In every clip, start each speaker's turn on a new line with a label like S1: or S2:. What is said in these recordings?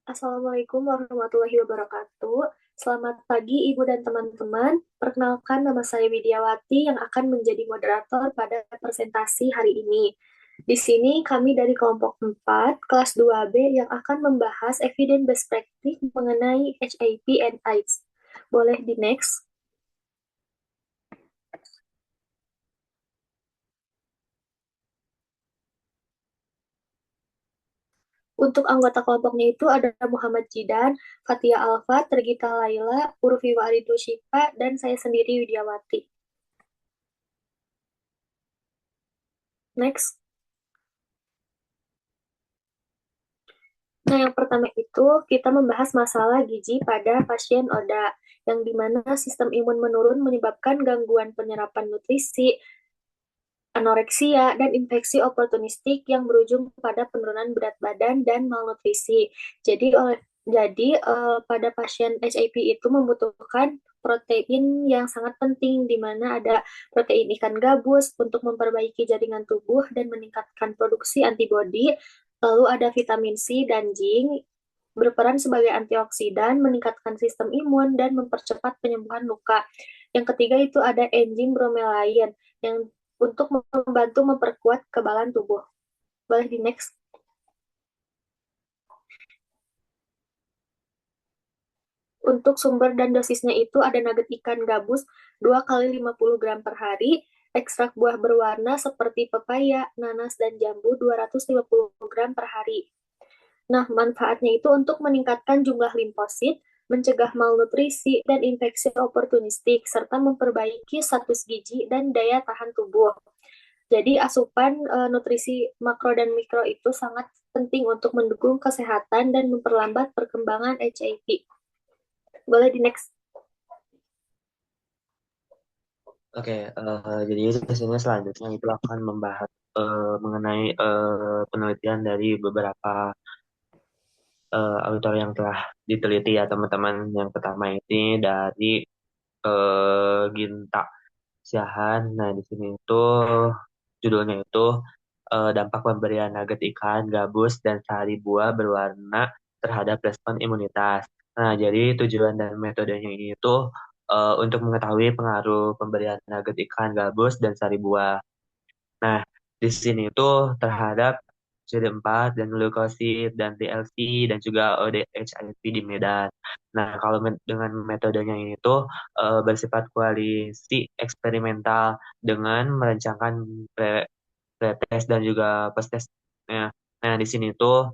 S1: Assalamualaikum warahmatullahi wabarakatuh. Selamat pagi Ibu dan teman-teman. Perkenalkan nama saya Widiawati yang akan menjadi moderator pada presentasi hari ini. Di sini kami dari kelompok 4, kelas 2B yang akan membahas evidence based practice mengenai HIV and AIDS. Boleh di next. Untuk anggota kelompoknya itu ada Muhammad Jidan, Fatia Alfa, Tergita Laila, Urfi Waridu Syifa, dan saya sendiri Widiawati. Next. Nah, yang pertama itu kita membahas masalah gizi pada pasien ODA, yang dimana sistem imun menurun menyebabkan gangguan penyerapan nutrisi, anoreksia, dan infeksi oportunistik yang berujung pada penurunan berat badan dan malnutrisi. Jadi pada pasien HIV itu membutuhkan protein yang sangat penting, di mana ada protein ikan gabus untuk memperbaiki jaringan tubuh dan meningkatkan produksi antibodi. Lalu ada vitamin C dan zinc berperan sebagai antioksidan, meningkatkan sistem imun, dan mempercepat penyembuhan luka. Yang ketiga itu ada enzim bromelain yang untuk membantu memperkuat kekebalan tubuh. Boleh di next. Untuk sumber dan dosisnya itu ada nugget ikan gabus 2 kali 50 gram per hari, ekstrak buah berwarna seperti pepaya, nanas, dan jambu 250 gram per hari. Nah, manfaatnya itu untuk meningkatkan jumlah limfosit, mencegah malnutrisi dan infeksi oportunistik, serta memperbaiki status gizi dan daya tahan tubuh. Jadi asupan nutrisi makro dan mikro itu sangat penting untuk mendukung kesehatan dan memperlambat perkembangan HIV. Boleh di next.
S2: Oke, jadi di sini selanjutnya itu akan membahas mengenai penelitian dari beberapa autor yang telah diteliti ya teman-teman. Yang pertama ini dari Ginta Siahan. Nah, di sini itu judulnya itu dampak pemberian nugget ikan, gabus, dan sari buah berwarna terhadap respon imunitas. Nah, jadi tujuan dan metodenya ini itu untuk mengetahui pengaruh pemberian nugget ikan, gabus, dan sari buah. Nah, di sini itu terhadap CD4 dan leukosit dan TLC dan juga ODHIV di Medan. Nah, kalau dengan metodenya ini tuh bersifat koalisi eksperimental dengan merancangkan pretest dan juga post-test. Nah, di sini tuh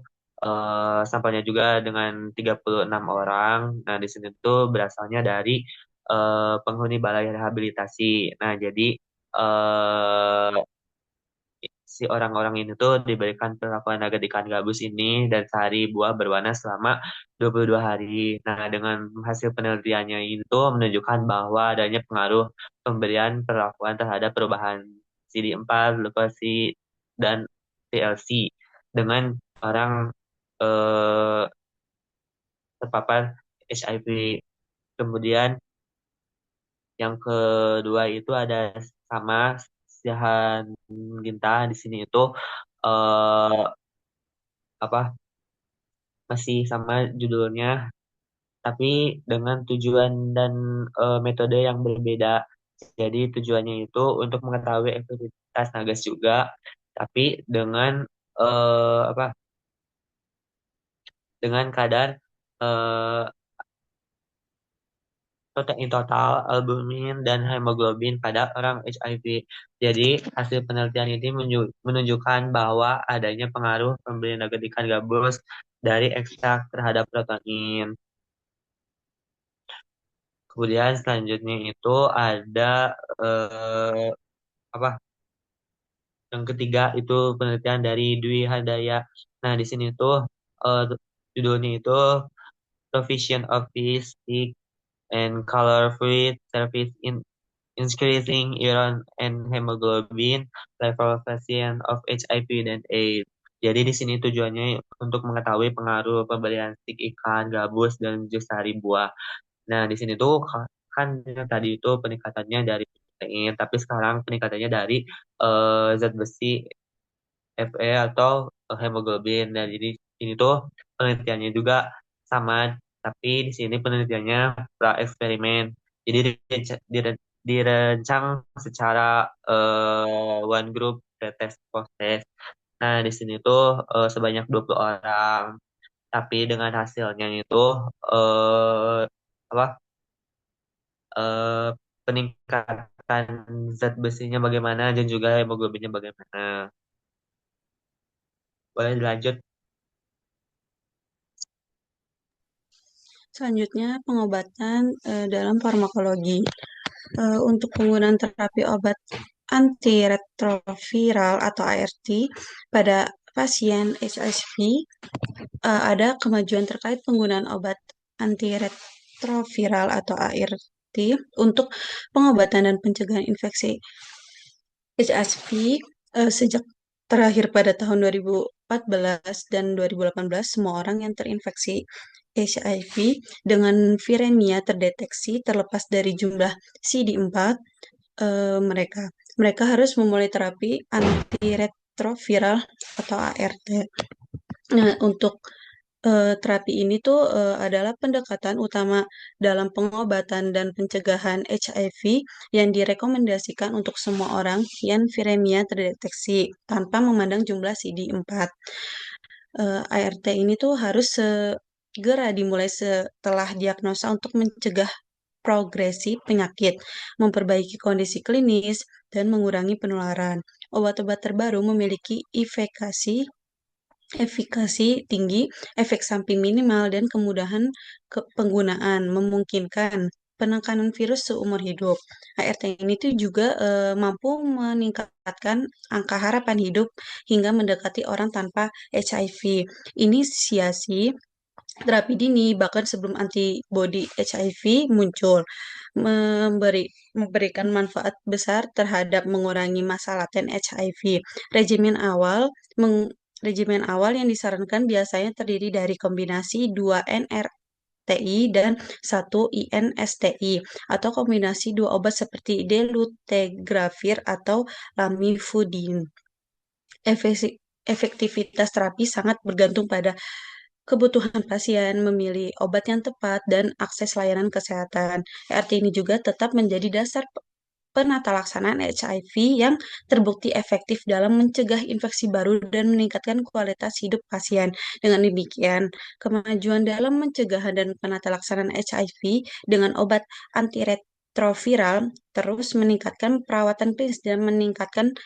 S2: sampelnya juga dengan 36 orang. Nah, di sini tuh berasalnya dari penghuni balai rehabilitasi. Nah, jadi eh, si orang-orang ini tuh diberikan perlakuan agar ikan gabus ini dan sehari buah berwarna selama 22 hari. Nah, dengan hasil penelitiannya itu menunjukkan bahwa adanya pengaruh pemberian perlakuan terhadap perubahan CD4, leukosit, dan TLC dengan orang eh, terpapar HIV. Kemudian yang kedua itu ada sama Siahan Ginta di sini itu eh, apa masih sama judulnya tapi dengan tujuan dan metode yang berbeda. Jadi tujuannya itu untuk mengetahui efektivitas nagas juga, tapi dengan apa dengan kadar eh, protein total, albumin, dan hemoglobin pada orang HIV. Jadi, hasil penelitian ini menunjukkan bahwa adanya pengaruh pemberian nugget ikan gabus dari ekstrak terhadap protein. Kemudian selanjutnya itu ada eh, apa? Yang ketiga itu penelitian dari Dwi Handaya. Nah, di sini tuh eh, judulnya itu Provision of Peace, and Color Fluid Service in Increasing Iron and Hemoglobin Level Patient of HIV dan AIDS. Jadi di sini tujuannya untuk mengetahui pengaruh pemberian stik ikan, gabus, dan jus sari buah. Nah, di sini tuh kan yang tadi itu peningkatannya dari protein, tapi sekarang peningkatannya dari zat besi Fe atau hemoglobin. Dan jadi ini tuh penelitiannya juga sama, tapi di sini penelitiannya pra eksperimen. Jadi dirancang secara one group pretest post test. Nah, di sini tuh sebanyak 20 orang, tapi dengan hasilnya itu eh apa eh peningkatan zat besinya bagaimana dan juga hemoglobinnya bagaimana. Boleh dilanjut.
S3: Selanjutnya, pengobatan dalam farmakologi. Untuk penggunaan terapi obat antiretroviral atau ART pada pasien HIV, ada kemajuan terkait penggunaan obat antiretroviral atau ART untuk pengobatan dan pencegahan infeksi HIV sejak terakhir pada tahun 2014 dan 2018, semua orang yang terinfeksi HIV dengan viremia terdeteksi terlepas dari jumlah CD4 mereka. Mereka harus memulai terapi antiretroviral atau ART. Nah, untuk terapi ini tuh adalah pendekatan utama dalam pengobatan dan pencegahan HIV yang direkomendasikan untuk semua orang yang viremia terdeteksi tanpa memandang jumlah CD4. ART ini tuh harus segera dimulai setelah diagnosa untuk mencegah progresi penyakit, memperbaiki kondisi klinis, dan mengurangi penularan. Obat-obat terbaru memiliki efikasi tinggi, efek samping minimal, dan kemudahan penggunaan, memungkinkan penekanan virus seumur hidup. ART ini tuh juga mampu meningkatkan angka harapan hidup hingga mendekati orang tanpa HIV. Inisiasi terapi dini bahkan sebelum antibodi HIV muncul memberikan manfaat besar terhadap mengurangi masa laten HIV. Regimen awal regimen awal yang disarankan biasanya terdiri dari kombinasi 2 NRTI dan 1 INSTI atau kombinasi dua obat seperti dolutegravir atau lamivudine. Efektivitas terapi sangat bergantung pada kebutuhan pasien, memilih obat yang tepat, dan akses layanan kesehatan. ERT ini juga tetap menjadi dasar penata laksanaan HIV yang terbukti efektif dalam mencegah infeksi baru dan meningkatkan kualitas hidup pasien. Dengan demikian, kemajuan dalam pencegahan dan penata laksanaan HIV dengan obat antiretroviral terus meningkatkan perawatan klinis dan meningkatkan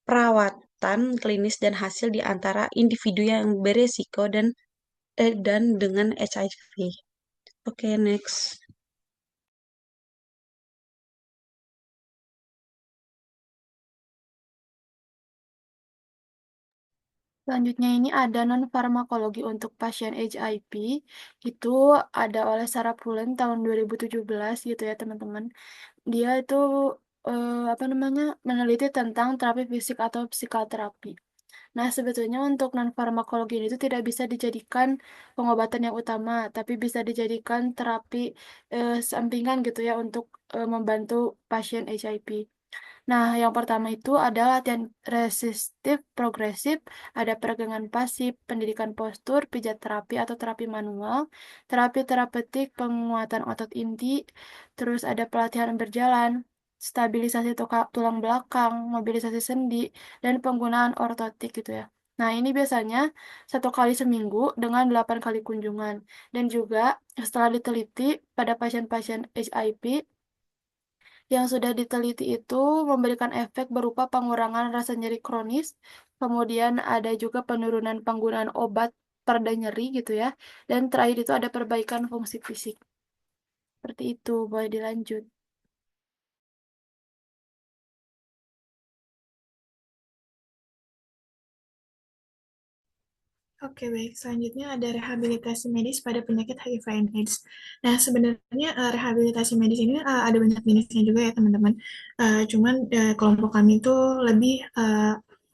S3: perawatan klinis dan hasil di antara individu yang beresiko dan dengan HIV. Oke, next.
S4: Selanjutnya ini ada non-farmakologi untuk pasien HIV. Itu ada oleh Sarah Pullen tahun 2017 gitu ya teman-teman. Dia itu apa namanya meneliti tentang terapi fisik atau psikoterapi. Nah, sebetulnya untuk non-farmakologi itu tidak bisa dijadikan pengobatan yang utama, tapi bisa dijadikan terapi sampingan gitu ya untuk membantu pasien HIV. Nah, yang pertama itu ada latihan resistif progresif, ada peregangan pasif, pendidikan postur, pijat terapi atau terapi manual, terapi terapeutik penguatan otot inti, terus ada pelatihan berjalan, stabilisasi tulang belakang, mobilisasi sendi, dan penggunaan ortotik gitu ya. Nah, ini biasanya 1 kali seminggu dengan 8 kali kunjungan. Dan juga setelah diteliti pada pasien-pasien HIV, yang sudah diteliti itu memberikan efek berupa pengurangan rasa nyeri kronis, kemudian ada juga penurunan penggunaan obat pereda nyeri gitu ya, dan terakhir itu ada perbaikan fungsi fisik. Seperti itu, boleh dilanjut.
S5: Oke, baik. Selanjutnya ada rehabilitasi medis pada penyakit HIV and AIDS. Nah, sebenarnya rehabilitasi medis ini ada banyak jenisnya juga ya, teman-teman. Cuman kelompok kami itu lebih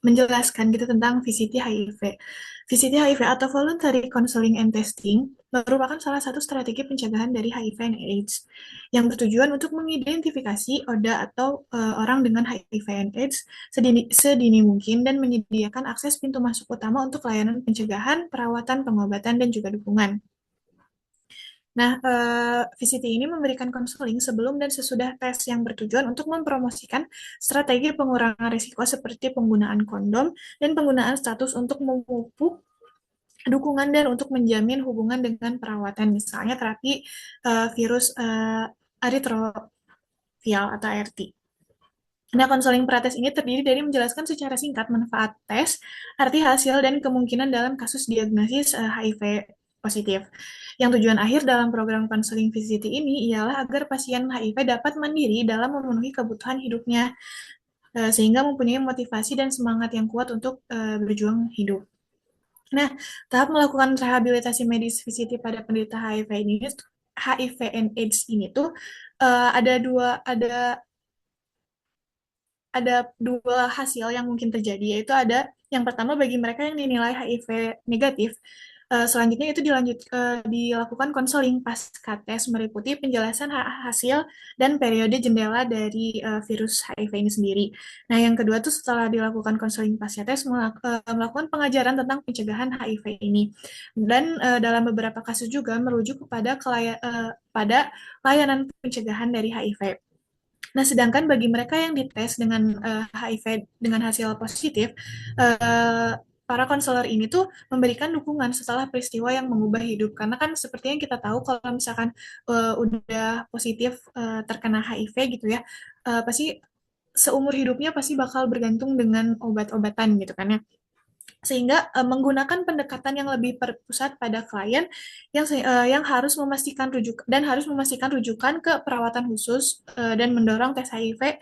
S5: menjelaskan gitu tentang VCT HIV. VCT HIV atau Voluntary Counseling and Testing merupakan salah satu strategi pencegahan dari HIV and AIDS yang bertujuan untuk mengidentifikasi ODA atau orang dengan HIV and AIDS sedini mungkin dan menyediakan akses pintu masuk utama untuk layanan pencegahan, perawatan, pengobatan, dan juga dukungan. Nah, VCT ini memberikan konseling sebelum dan sesudah tes yang bertujuan untuk mempromosikan strategi pengurangan risiko seperti penggunaan kondom dan penggunaan status untuk memupuk dukungan dan untuk menjamin hubungan dengan perawatan, misalnya terapi virus aritrovial atau ART. Nah, konseling prates ini terdiri dari menjelaskan secara singkat manfaat tes, arti hasil, dan kemungkinan dalam kasus diagnosis HIV positif. Yang tujuan akhir dalam program konseling VCT ini ialah agar pasien HIV dapat mandiri dalam memenuhi kebutuhan hidupnya, sehingga mempunyai motivasi dan semangat yang kuat untuk berjuang hidup. Nah, tahap melakukan rehabilitasi medis VCT pada penderita HIV and AIDS ini tuh ada dua hasil yang mungkin terjadi, yaitu ada yang pertama bagi mereka yang dinilai HIV negatif, selanjutnya itu dilakukan konseling pasca tes meliputi penjelasan hasil dan periode jendela dari virus HIV ini sendiri. Nah, yang kedua tuh setelah dilakukan konseling pasca tes melakukan pengajaran tentang pencegahan HIV ini, dan dalam beberapa kasus juga merujuk pada layanan pencegahan dari HIV. Nah, sedangkan bagi mereka yang dites dengan HIV dengan hasil positif, para konselor ini tuh memberikan dukungan setelah peristiwa yang mengubah hidup. Karena kan seperti yang kita tahu kalau misalkan udah positif terkena HIV gitu ya, pasti seumur hidupnya pasti bakal bergantung dengan obat-obatan gitu kan ya, sehingga menggunakan pendekatan yang lebih berpusat pada klien yang harus memastikan rujukan ke perawatan khusus dan mendorong tes HIV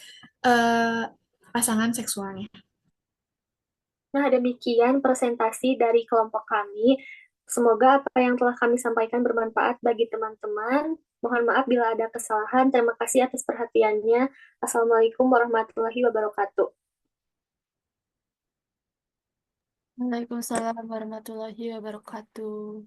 S5: pasangan seksualnya.
S1: Nah, demikian presentasi dari kelompok kami. Semoga apa yang telah kami sampaikan bermanfaat bagi teman-teman. Mohon maaf bila ada kesalahan. Terima kasih atas perhatiannya. Assalamualaikum warahmatullahi wabarakatuh.
S4: Waalaikumsalam warahmatullahi wabarakatuh.